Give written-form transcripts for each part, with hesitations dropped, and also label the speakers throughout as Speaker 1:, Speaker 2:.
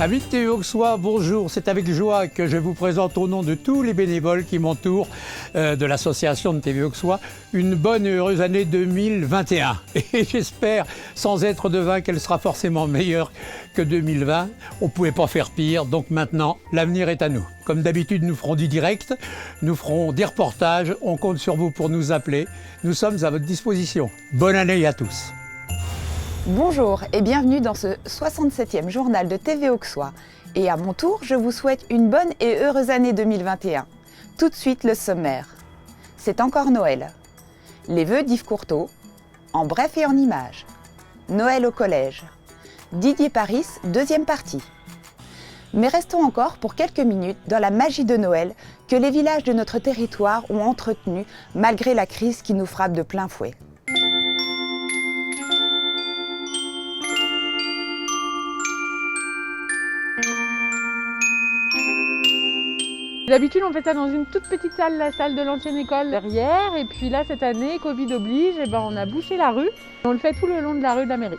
Speaker 1: Amis de TV Auxois, bonjour. C'est avec joie que je vous présente au nom de tous les bénévoles qui m'entourent de l'association de TV Auxois une bonne et heureuse année 2021. Et j'espère, sans être devin, qu'elle sera forcément meilleure que 2020. On ne pouvait pas faire pire, donc maintenant, l'avenir est à nous. Comme d'habitude, nous ferons du direct, nous ferons des reportages. On compte sur vous pour nous appeler. Nous sommes à votre disposition. Bonne année à tous.
Speaker 2: Bonjour et bienvenue dans ce 67e journal de TV Auxois. Et à mon tour, je vous souhaite une bonne et heureuse année 2021. Tout de suite, le sommaire. C'est encore Noël. Les vœux d'Yves Courteau, en bref et en images. Noël au collège. Didier Paris, deuxième partie. Mais restons encore pour quelques minutes dans la magie de Noël que les villages de notre territoire ont entretenue malgré la crise qui nous frappe de plein fouet.
Speaker 3: D'habitude, on fait ça dans une toute petite salle, la salle de l'ancienne école derrière. Et puis là, cette année, Covid oblige, on a bouché la rue. On le fait tout le long de la rue de la mairie.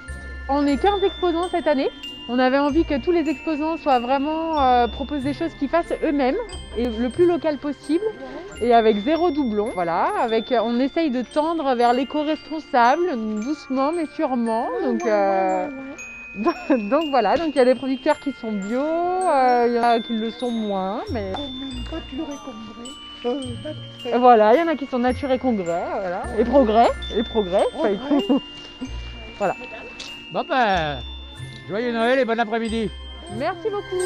Speaker 3: On est 15 exposants cette année. On avait envie que tous les exposants soient vraiment proposent des choses qu'ils fassent eux-mêmes et le plus local possible et avec zéro doublon. Voilà, on essaye de tendre vers l'éco-responsable, doucement mais sûrement. Donc voilà, donc il y a des producteurs qui sont bio, il y en a qui le sont moins, mais voilà, il y en a qui sont nature et congrès, voilà, et progrès, pas éco. Voilà.
Speaker 1: Bon ben, joyeux Noël et bon après-midi.
Speaker 3: Merci beaucoup.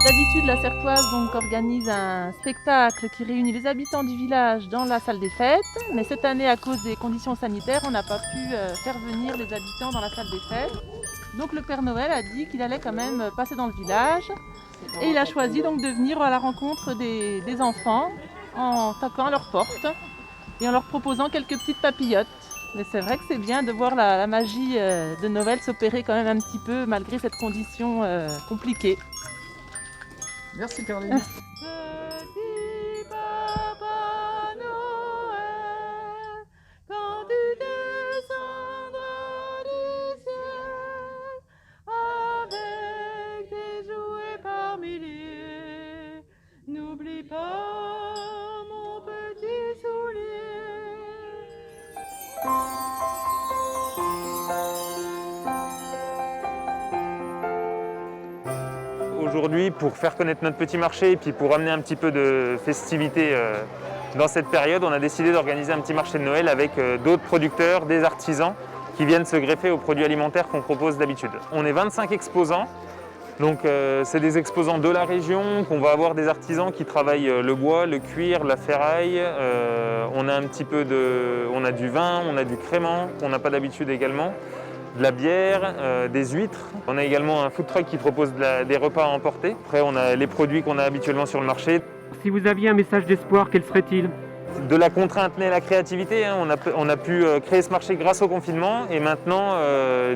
Speaker 3: D'habitude, la Certoise organise un spectacle qui réunit les habitants du village dans la salle des fêtes. Mais cette année, à cause des conditions sanitaires, on n'a pas pu faire venir les habitants dans la salle des fêtes. Donc le Père Noël a dit qu'il allait quand même passer dans le village. Et il a choisi donc de venir à la rencontre des enfants en toquant à leur porte et en leur proposant quelques petites papillotes. Mais c'est vrai que c'est bien de voir la magie de Noël s'opérer quand même un petit peu malgré cette condition compliquée.
Speaker 1: Merci Caroline.
Speaker 3: Petit Papa Noël, quand tu descendras du ciel, avec tes jouets par milliers, n'oublie pas mon petit soulier.
Speaker 4: Aujourd'hui, pour faire connaître notre petit marché et puis pour amener un petit peu de festivité dans cette période, on a décidé d'organiser un petit marché de Noël avec d'autres producteurs, des artisans qui viennent se greffer aux produits alimentaires qu'on propose d'habitude. On est 25 exposants, donc c'est des exposants de la région, qu'on va avoir des artisans qui travaillent le bois, le cuir, la ferraille. On a du vin, on a du crément qu'on n'a pas d'habitude également. De la bière, des huîtres. On a également un food truck qui propose des repas à emporter. Après, on a les produits qu'on a habituellement sur le marché.
Speaker 5: Si vous aviez un message d'espoir, quel serait-il ?
Speaker 4: De la contrainte naît la créativité. On a pu créer ce marché grâce au confinement. Et maintenant,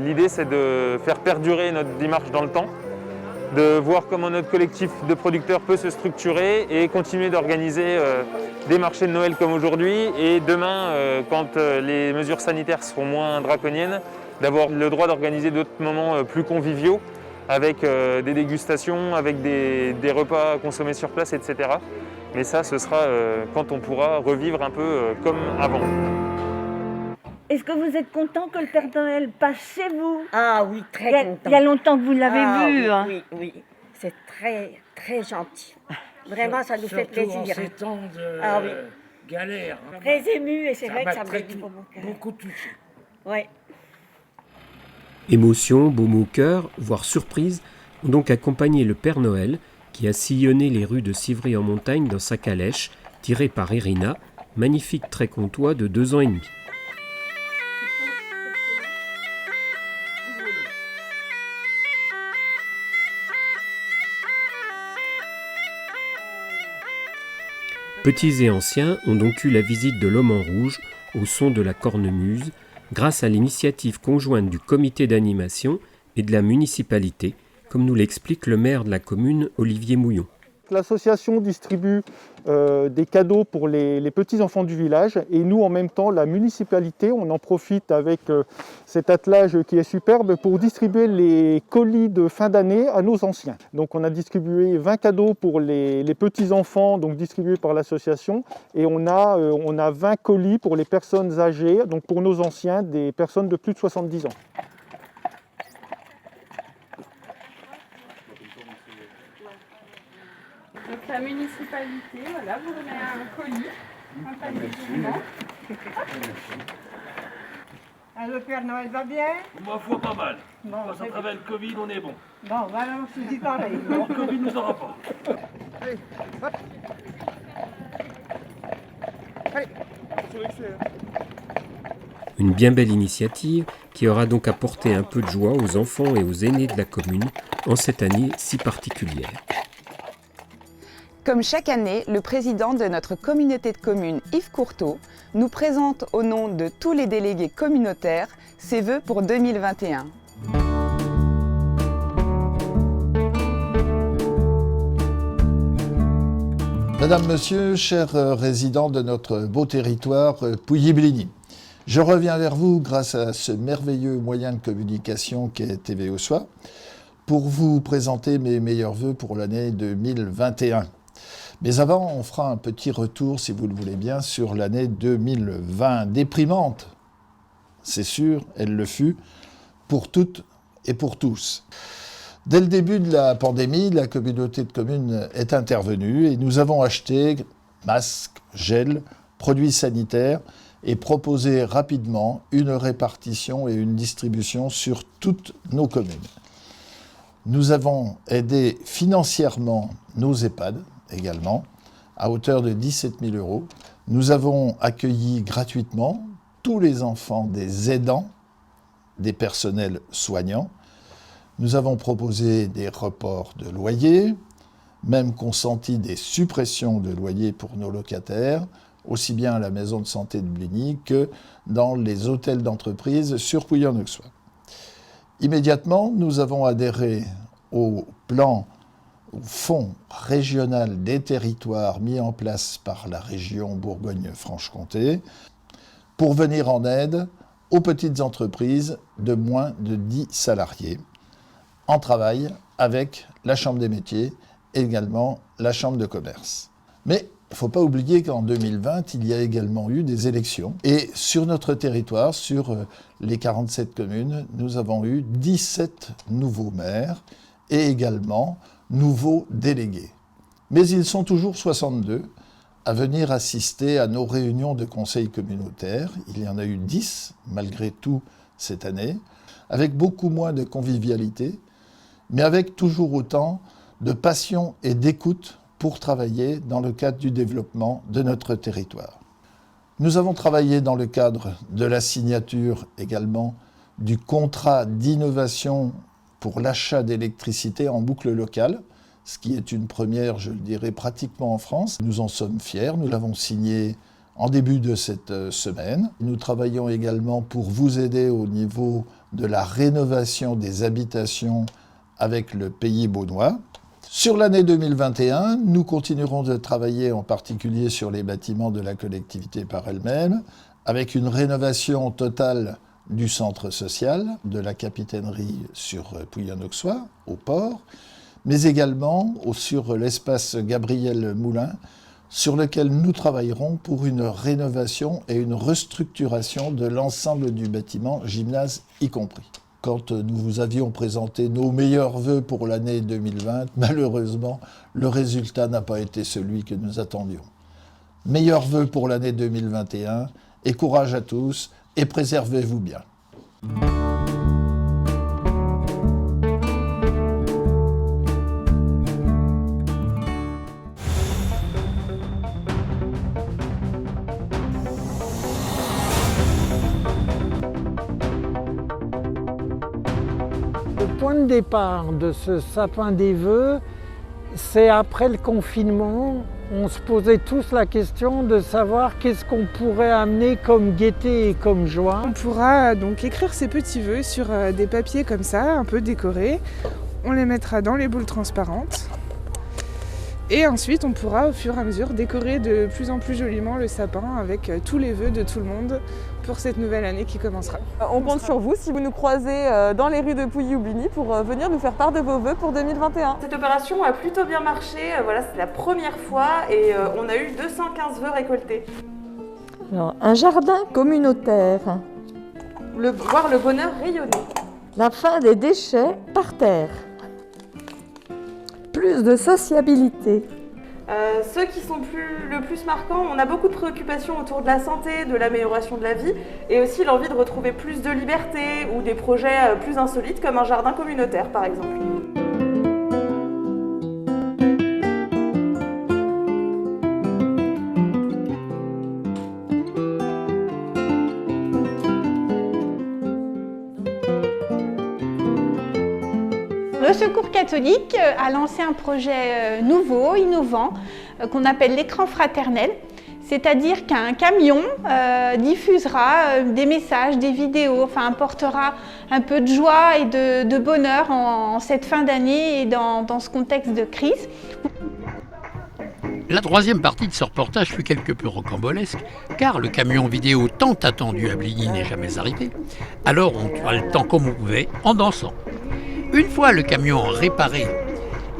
Speaker 4: l'idée, c'est de faire perdurer notre démarche dans le temps, de voir comment notre collectif de producteurs peut se structurer et continuer d'organiser des marchés de Noël comme aujourd'hui. Et demain, quand les mesures sanitaires seront moins draconiennes, d'avoir le droit d'organiser d'autres moments plus conviviaux avec des dégustations, avec des repas consommés sur place, etc. Mais ça, ce sera quand on pourra revivre un peu comme avant.
Speaker 6: Est-ce que vous êtes content que le Père Noël passe chez vous?
Speaker 7: Ah oui, très content.
Speaker 6: Il y a longtemps que vous l'avez vu.
Speaker 7: Oui,
Speaker 6: Hein.
Speaker 7: oui. C'est très, très gentil. Vraiment, ça nous fait plaisir.
Speaker 8: En ces temps de
Speaker 7: Oui.
Speaker 8: galère.
Speaker 7: Très ému et c'est vrai que ça
Speaker 8: m'a
Speaker 7: m'a dit pour mon cœur.
Speaker 8: beaucoup touché.
Speaker 7: Oui.
Speaker 5: Émotion, baume au cœur, voire surprise, ont donc accompagné le Père Noël qui a sillonné les rues de Civry-en-Montagne dans sa calèche, tirée par Irina, magnifique trait comtois de 2 ans et demi. Petits et anciens ont donc eu la visite de l'homme en rouge, au son de la cornemuse, grâce à l'initiative conjointe du comité d'animation et de la municipalité, comme nous l'explique le maire de la commune, Olivier Mouillon.
Speaker 9: L'association distribue des cadeaux pour les petits-enfants du village et nous, en même temps, la municipalité, on en profite avec cet attelage qui est superbe pour distribuer les colis de fin d'année à nos anciens. Donc on a distribué 20 cadeaux pour les petits-enfants, donc distribués par l'association, et on a 20 colis pour les personnes âgées, donc pour nos anciens, des personnes de plus de 70 ans.
Speaker 3: Donc la municipalité, voilà, vous remet un colis, un panier de piment.
Speaker 7: Le Père Noël va bien?
Speaker 8: Ma foi, pas mal.
Speaker 7: Bon,
Speaker 8: Quand ça travaille le Covid, on est bon.
Speaker 7: Bon, voilà, on se dit pareil.
Speaker 8: Alors, le Covid nous aura pas.
Speaker 9: Allez, hop. Allez, sur l'excès.
Speaker 5: Une bien belle initiative qui aura donc apporté un peu de joie aux enfants et aux aînés de la commune en cette année si particulière.
Speaker 2: Comme chaque année, le président de notre communauté de communes, Yves Courteau, nous présente au nom de tous les délégués communautaires ses vœux pour 2021.
Speaker 10: Madame, Monsieur, chers résidents de notre beau territoire Pouilly-Bligny, je reviens vers vous grâce à ce merveilleux moyen de communication qu'est TV Auxois pour vous présenter mes meilleurs vœux pour l'année 2021. Mais avant, on fera un petit retour, si vous le voulez bien, sur l'année 2020. Déprimante, c'est sûr, elle le fut, pour toutes et pour tous. Dès le début de la pandémie, la communauté de communes est intervenue et nous avons acheté masques, gel, produits sanitaires et proposé rapidement une répartition et une distribution sur toutes nos communes. Nous avons aidé financièrement nos EHPAD, également, à hauteur de 17 000 €. Nous avons accueilli gratuitement tous les enfants des aidants, des personnels soignants. Nous avons proposé des reports de loyer, même consenti des suppressions de loyer pour nos locataires, aussi bien à la maison de santé de Bligny que dans les hôtels d'entreprise sur Pouilly-en-Auxois. Immédiatement, nous avons adhéré au fonds régional des territoires mis en place par la région Bourgogne-Franche-Comté pour venir en aide aux petites entreprises de moins de 10 salariés en travail avec la Chambre des métiers et également la Chambre de commerce. Mais il ne faut pas oublier qu'en 2020, il y a également eu des élections. Et sur notre territoire, sur les 47 communes, nous avons eu 17 nouveaux maires et également nouveaux délégués. Mais ils sont toujours 62 à venir assister à nos réunions de conseils communautaires. Il y en a eu 10, malgré tout, cette année, avec beaucoup moins de convivialité, mais avec toujours autant de passion et d'écoute pour travailler dans le cadre du développement de notre territoire. Nous avons travaillé dans le cadre de la signature également du contrat d'innovation pour l'achat d'électricité en boucle locale, ce qui est une première, je le dirais, pratiquement en France. Nous en sommes fiers, nous l'avons signé en début de cette semaine. Nous travaillons également pour vous aider au niveau de la rénovation des habitations avec le Pays Beaunois. Sur l'année 2021, nous continuerons de travailler en particulier sur les bâtiments de la collectivité par elle-même, avec une rénovation totale du centre social, de la capitainerie sur Pouilly-en-Auxois, au port, mais également sur l'espace Gabriel Moulin, sur lequel nous travaillerons pour une rénovation et une restructuration de l'ensemble du bâtiment, gymnase y compris. Quand nous vous avions présenté nos meilleurs vœux pour l'année 2020, malheureusement, le résultat n'a pas été celui que nous attendions. Meilleurs vœux pour l'année 2021 et courage à tous et préservez-vous bien.
Speaker 11: Le point de départ de ce sapin des vœux, c'est après le confinement, on se posait tous la question de savoir qu'est-ce qu'on pourrait amener comme gaieté et comme joie.
Speaker 12: On pourra donc écrire ses petits vœux sur des papiers comme ça, un peu décorés. On les mettra dans les boules transparentes. Et ensuite, on pourra au fur et à mesure décorer de plus en plus joliment le sapin avec tous les vœux de tout le monde pour cette nouvelle année qui commencera.
Speaker 13: On compte sur vous si vous nous croisez dans les rues de Pouilly-Houbligny pour venir nous faire part de vos vœux pour 2021. Cette opération a plutôt bien marché, voilà, c'est la première fois et on a eu 215 vœux récoltés.
Speaker 6: Alors, un jardin communautaire.
Speaker 13: Voir le bonheur rayonner.
Speaker 6: La fin des déchets par terre. Plus de sociabilité.
Speaker 13: Ceux qui sont le plus marquants, on a beaucoup de préoccupations autour de la santé, de l'amélioration de la vie et aussi l'envie de retrouver plus de liberté ou des projets plus insolites comme un jardin communautaire par exemple.
Speaker 2: Le Secours catholique a lancé un projet nouveau, innovant, qu'on appelle l'écran fraternel. C'est-à-dire qu'un camion diffusera des messages, des vidéos, enfin apportera un peu de joie et de bonheur en cette fin d'année et dans ce contexte de crise.
Speaker 1: La troisième partie de ce reportage fut quelque peu rocambolesque, car le camion vidéo tant attendu à Bligny n'est jamais arrivé. Alors on tua le temps comme on pouvait, en dansant. Une fois le camion réparé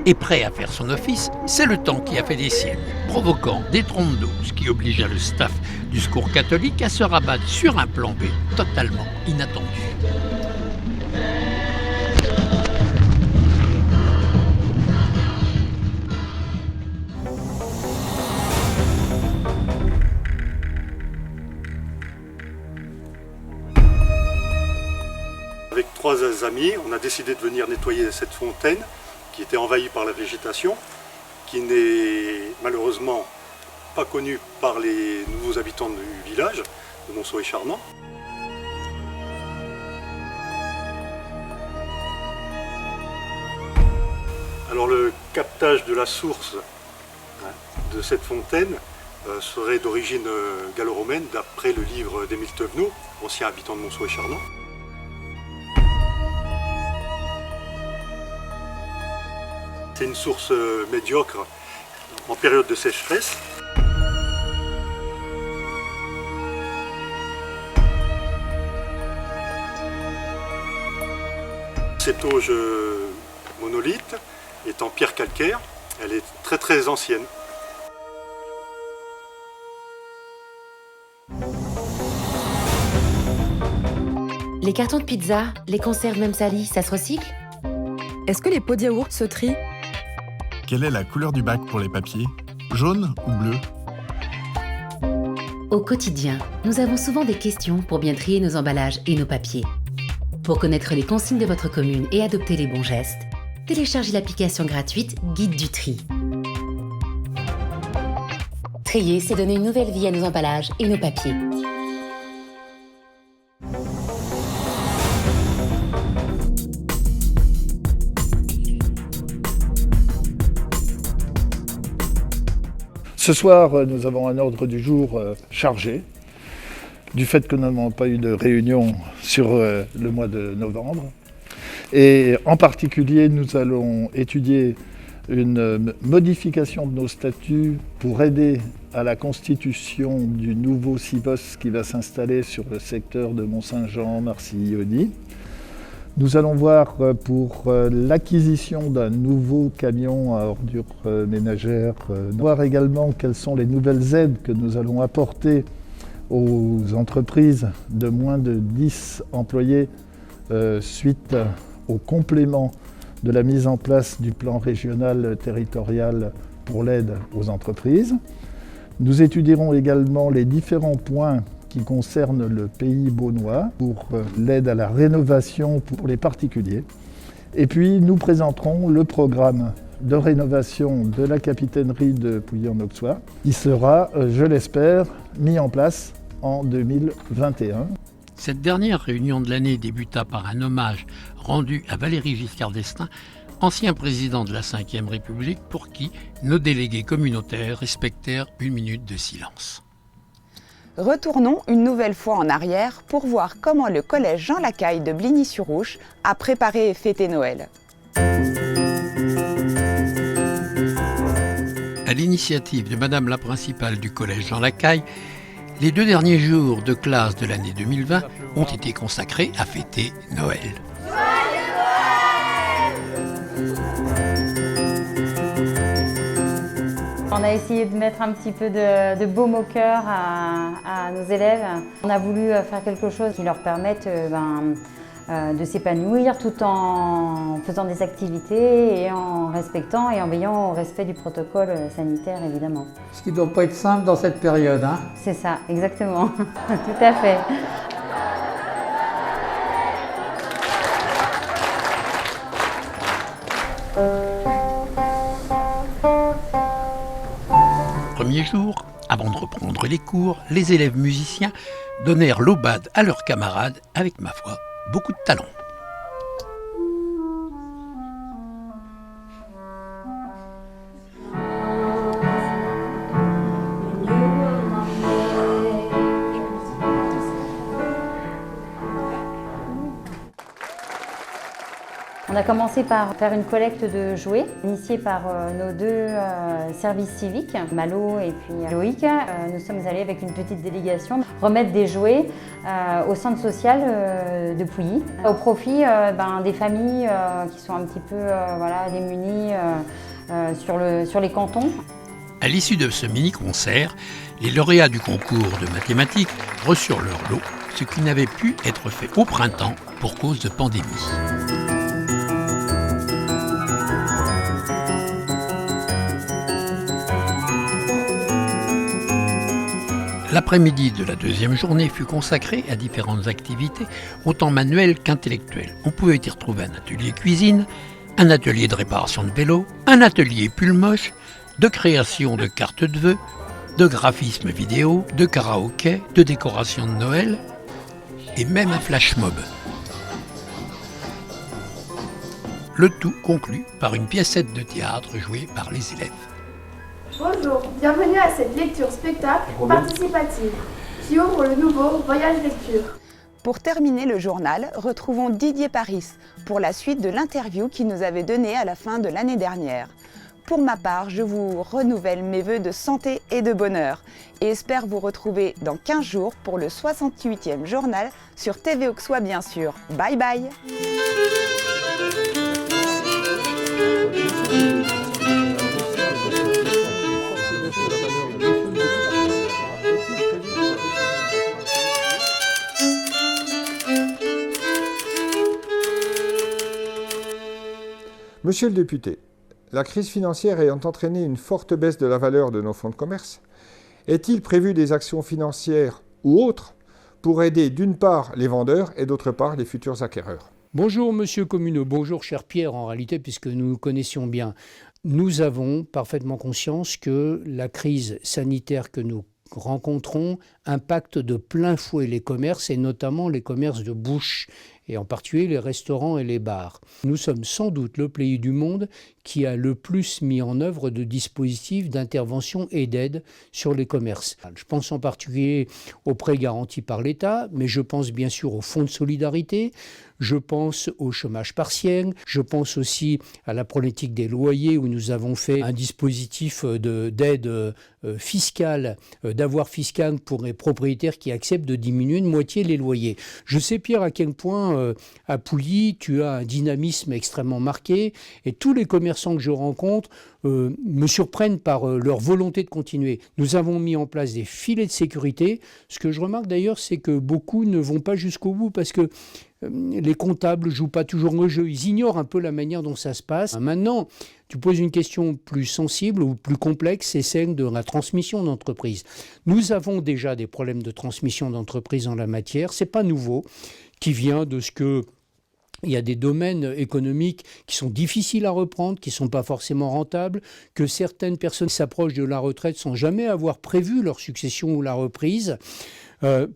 Speaker 1: et prêt à faire son office, c'est le temps qui a fait des siennes, provoquant des trompes d'eau, ce qui obligea le staff du Secours catholique à se rabattre sur un plan B totalement inattendu.
Speaker 14: Avec 3 amis, on a décidé de venir nettoyer cette fontaine qui était envahie par la végétation, qui n'est malheureusement pas connue par les nouveaux habitants du village de Monceau-et-Charmant. Alors le captage de la source de cette fontaine serait d'origine gallo-romaine d'après le livre d'Émile Thévenot, ancien habitant de Monceau-et-Charmant. C'est une source médiocre en période de sécheresse. Cette auge monolithe est en pierre calcaire, elle est très ancienne.
Speaker 15: Les cartons de pizza, les conserves même salies, ça se recycle?
Speaker 16: Est-ce que les pots de yaourt se trient?
Speaker 17: Quelle est la couleur du bac pour les papiers? Jaune ou bleu?
Speaker 15: Au quotidien, nous avons souvent des questions pour bien trier nos emballages et nos papiers. Pour connaître les consignes de votre commune et adopter les bons gestes, téléchargez l'application gratuite Guide du tri. Trier, c'est donner une nouvelle vie à nos emballages et nos papiers.
Speaker 10: Ce soir, nous avons un ordre du jour chargé, du fait que nous n'avons pas eu de réunion sur le mois de novembre. Et en particulier, nous allons étudier une modification de nos statuts pour aider à la constitution du nouveau CIVOS qui va s'installer sur le secteur de Mont-Saint-Jean, Marcilly-Ony. Nous allons voir pour l'acquisition d'un nouveau camion à ordures ménagères, voir également quelles sont les nouvelles aides que nous allons apporter aux entreprises de moins de 10 employés suite au complément de la mise en place du plan régional territorial pour l'aide aux entreprises. Nous étudierons également les différents points qui concerne le pays beaunois pour l'aide à la rénovation pour les particuliers. Et puis nous présenterons le programme de rénovation de la capitainerie de Pouilly-en-Auxois qui sera, je l'espère, mis en place en 2021.
Speaker 1: Cette dernière réunion de l'année débuta par un hommage rendu à Valéry Giscard d'Estaing, ancien président de la Ve République pour qui nos délégués communautaires respectèrent 1 minute de silence.
Speaker 2: Retournons une nouvelle fois en arrière pour voir comment le collège Jean Lacaille de Bligny-sur-Ouche a préparé et fêté Noël.
Speaker 1: À l'initiative de Madame la principale du collège Jean Lacaille, les 2 derniers jours de classe de l'année 2020 ont été consacrés à fêter Noël.
Speaker 18: On a essayé de mettre un petit peu de baume au cœur à nos élèves. On a voulu faire quelque chose qui leur permette de s'épanouir tout en faisant des activités et en respectant et en veillant au respect du protocole sanitaire évidemment.
Speaker 1: Ce qui ne doit pas être simple dans cette période, hein ?
Speaker 18: C'est ça, exactement, tout à fait.
Speaker 1: Premier jour, avant de reprendre les cours, les élèves musiciens donnèrent l'aubade à leurs camarades avec, ma foi, beaucoup de talent.
Speaker 18: On a commencé par faire une collecte de jouets, initiée par nos 2 services civiques, Malo et puis Loïc. Nous sommes allés avec une petite délégation remettre des jouets au centre social de Pouilly, au profit des familles qui sont un petit peu démunies sur les cantons.
Speaker 1: À l'issue de ce mini-concert, les lauréats du concours de mathématiques reçurent leur lot, ce qui n'avait pu être fait au printemps pour cause de pandémie. L'après-midi de la 2e journée fut consacré à différentes activités, autant manuelles qu'intellectuelles. On pouvait y retrouver un atelier cuisine, un atelier de réparation de vélo, un atelier pull moche, de création de cartes de vœux, de graphisme vidéo, de karaoké, de décoration de Noël et même un flash mob. Le tout conclu par une piècette de théâtre jouée par les élèves.
Speaker 19: Bonjour, bienvenue à cette lecture-spectacle participative qui ouvre le nouveau Voyage Lecture.
Speaker 2: Pour terminer le journal, retrouvons Didier Paris pour la suite de l'interview qu'il nous avait donnée à la fin de l'année dernière. Pour ma part, je vous renouvelle mes vœux de santé et de bonheur et espère vous retrouver dans 15 jours pour le 68e journal sur TV Auxois bien sûr. Bye bye.
Speaker 20: Monsieur le député, la crise financière ayant entraîné une forte baisse de la valeur de nos fonds de commerce, est-il prévu des actions financières ou autres pour aider d'une part les vendeurs et d'autre part les futurs acquéreurs?
Speaker 1: Bonjour Monsieur Communeux, bonjour cher Pierre en réalité puisque nous nous connaissions bien. Nous avons parfaitement conscience que la crise sanitaire que nous rencontrons impacte de plein fouet les commerces et notamment les commerces de bouche et en particulier les restaurants et les bars. Nous sommes sans doute le pays du monde qui a le plus mis en œuvre de dispositifs d'intervention et d'aide sur les commerces. Je pense en particulier aux prêts garantis par l'État, mais je pense bien sûr au fonds de solidarité, je pense au chômage partiel, je pense aussi à la problématique des loyers où nous avons fait un dispositif d'aide fiscale, d'avoir fiscal pour les propriétaires qui acceptent de diminuer de moitié les loyers. Je sais Pierre à quel point à Pouilly tu as un dynamisme extrêmement marqué et tous les commerçants que je rencontre me surprennent par leur volonté de continuer. Nous avons mis en place des filets de sécurité. Ce que je remarque d'ailleurs, c'est que beaucoup ne vont pas jusqu'au bout parce que les comptables ne jouent pas toujours le jeu. Ils ignorent un peu la manière dont ça se passe. Maintenant, tu poses une question plus sensible ou plus complexe, c'est celle de la transmission d'entreprise. Nous avons déjà des problèmes de transmission d'entreprise en la matière. Ce n'est pas nouveau, qui vient de ce que... Il y a des domaines économiques qui sont difficiles à reprendre, qui ne sont pas forcément rentables, que certaines personnes s'approchent de la retraite sans jamais avoir prévu leur succession ou la reprise.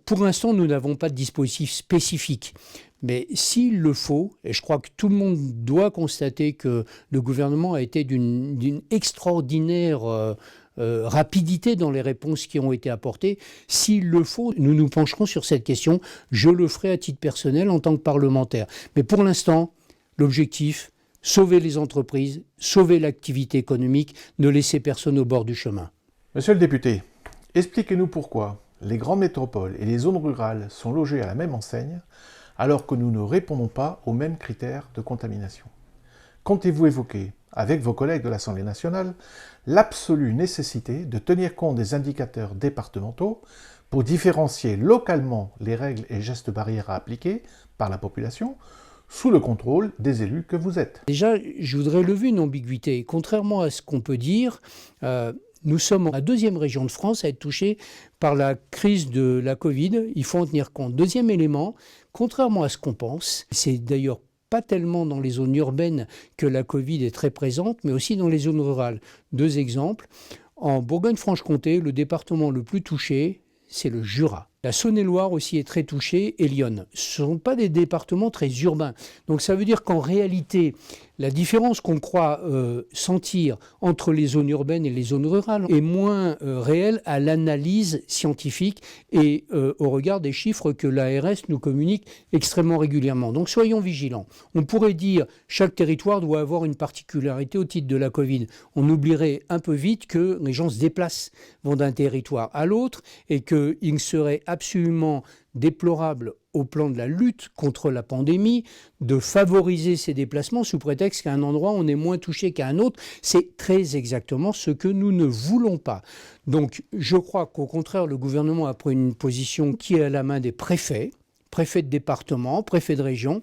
Speaker 1: Pour l'instant, nous n'avons pas de dispositif spécifique. Mais s'il le faut, et je crois que tout le monde doit constater que le gouvernement a été d'une extraordinaire rapidité dans les réponses qui ont été apportées, s'il le faut, nous nous pencherons sur cette question. Je le ferai à titre personnel en tant que parlementaire. Mais pour l'instant, l'objectif, sauver les entreprises, sauver l'activité économique, ne laisser personne au bord du chemin.
Speaker 21: Monsieur le député, expliquez-nous pourquoi les grandes métropoles et les zones rurales sont logées à la même enseigne, alors que nous ne répondons pas aux mêmes critères de contamination. Comptez-vous évoquer, avec vos collègues de l'Assemblée nationale, l'absolue nécessité de tenir compte des indicateurs départementaux pour différencier localement les règles et gestes barrières à appliquer par la population, sous le contrôle des élus que vous êtes?
Speaker 1: Déjà, je voudrais lever une ambiguïté. Contrairement à ce qu'on peut dire, nous sommes la deuxième région de France à être touchée par la crise de la Covid. Il faut en tenir compte. Deuxième élément, contrairement à ce qu'on pense, c'est d'ailleurs pas tellement dans les zones urbaines que la Covid est très présente, mais aussi dans les zones rurales. Deux exemples. En Bourgogne-Franche-Comté, le département le plus touché, c'est le Jura. La Saône-et-Loire aussi est très touchée et l'Yonne. Ce ne sont pas des départements très urbains. Donc ça veut dire qu'en réalité, la différence qu'on croit sentir entre les zones urbaines et les zones rurales est moins réelle à l'analyse scientifique et au regard des chiffres que l'ARS nous communique extrêmement régulièrement. Donc soyons vigilants. On pourrait dire chaque territoire doit avoir une particularité au titre de la Covid. On oublierait un peu vite que les gens se déplacent, vont d'un territoire à l'autre et qu'il serait absolument déplorable au plan de la lutte contre la pandémie de favoriser ces déplacements sous prétexte qu'à un endroit on est moins touché qu'à un autre. C'est très exactement ce que nous ne voulons pas. Donc je crois qu'au contraire le gouvernement a pris une position qui est à la main des préfets de département, préfet de région.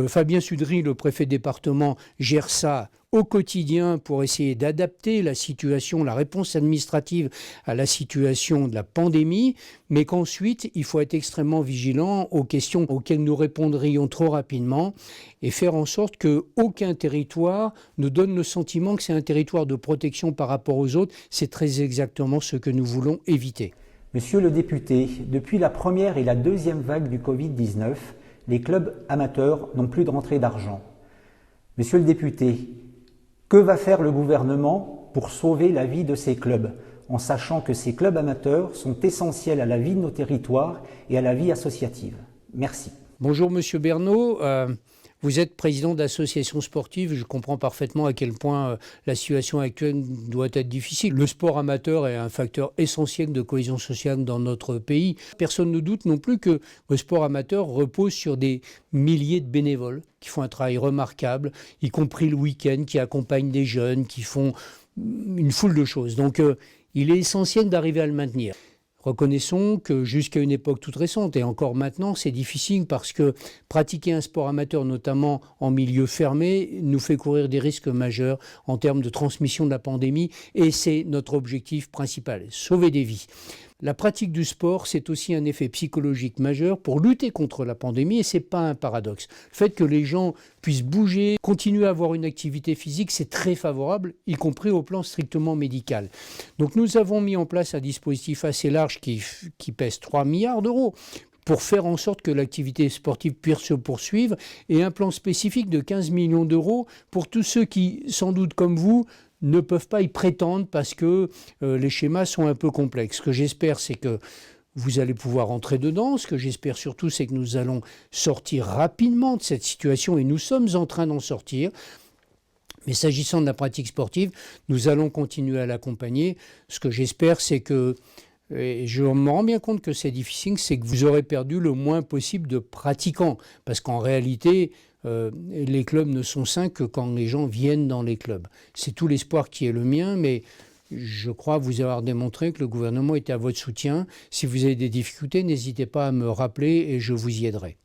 Speaker 1: Fabien Sudry, le préfet de département, gère ça au quotidien pour essayer d'adapter la situation, la réponse administrative à la situation de la pandémie, mais qu'ensuite, il faut être extrêmement vigilant aux questions auxquelles nous répondrions trop rapidement et faire en sorte qu'aucun territoire ne donne le sentiment que c'est un territoire de protection par rapport aux autres. C'est très exactement ce que nous voulons éviter.
Speaker 22: Monsieur le député, depuis la première et la deuxième vague du Covid-19, les clubs amateurs n'ont plus de rentrée d'argent. Monsieur le député, que va faire le gouvernement pour sauver la vie de ces clubs, en sachant que ces clubs amateurs sont essentiels à la vie de nos territoires et à la vie associative? Merci.
Speaker 1: Bonjour Monsieur Bernot. Vous êtes président d'associations sportives, je comprends parfaitement à quel point la situation actuelle doit être difficile. Le sport amateur est un facteur essentiel de cohésion sociale dans notre pays. Personne ne doute non plus que le sport amateur repose sur des milliers de bénévoles qui font un travail remarquable, y compris le week-end, qui accompagnent des jeunes, qui font une foule de choses. Donc il est essentiel d'arriver à le maintenir. Reconnaissons que jusqu'à une époque toute récente, et encore maintenant, c'est difficile parce que pratiquer un sport amateur, notamment en milieu fermé, nous fait courir des risques majeurs en termes de transmission de la pandémie, et c'est notre objectif principal, sauver des vies. La pratique du sport, c'est aussi un effet psychologique majeur pour lutter contre la pandémie, et ce n'est pas un paradoxe. Le fait que les gens puissent bouger, continuer à avoir une activité physique, c'est très favorable, y compris au plan strictement médical. Donc nous avons mis en place un dispositif assez large qui pèse 3 milliards d'euros pour faire en sorte que l'activité sportive puisse se poursuivre, et un plan spécifique de 15 millions d'euros pour tous ceux qui, sans doute comme vous, ne peuvent pas y prétendre parce que les schémas sont un peu complexes. Ce que j'espère, c'est que vous allez pouvoir entrer dedans. Ce que j'espère surtout, c'est que nous allons sortir rapidement de cette situation, et nous sommes en train d'en sortir. Mais s'agissant de la pratique sportive, nous allons continuer à l'accompagner. Ce que j'espère, c'est que, et je me rends bien compte que c'est difficile, c'est que vous aurez perdu le moins possible de pratiquants. Parce qu'en réalité, les clubs ne sont sains que quand les gens viennent dans les clubs. C'est tout l'espoir qui est le mien, mais je crois vous avoir démontré que le gouvernement était à votre soutien. Si vous avez des difficultés, n'hésitez pas à me rappeler et je vous y aiderai.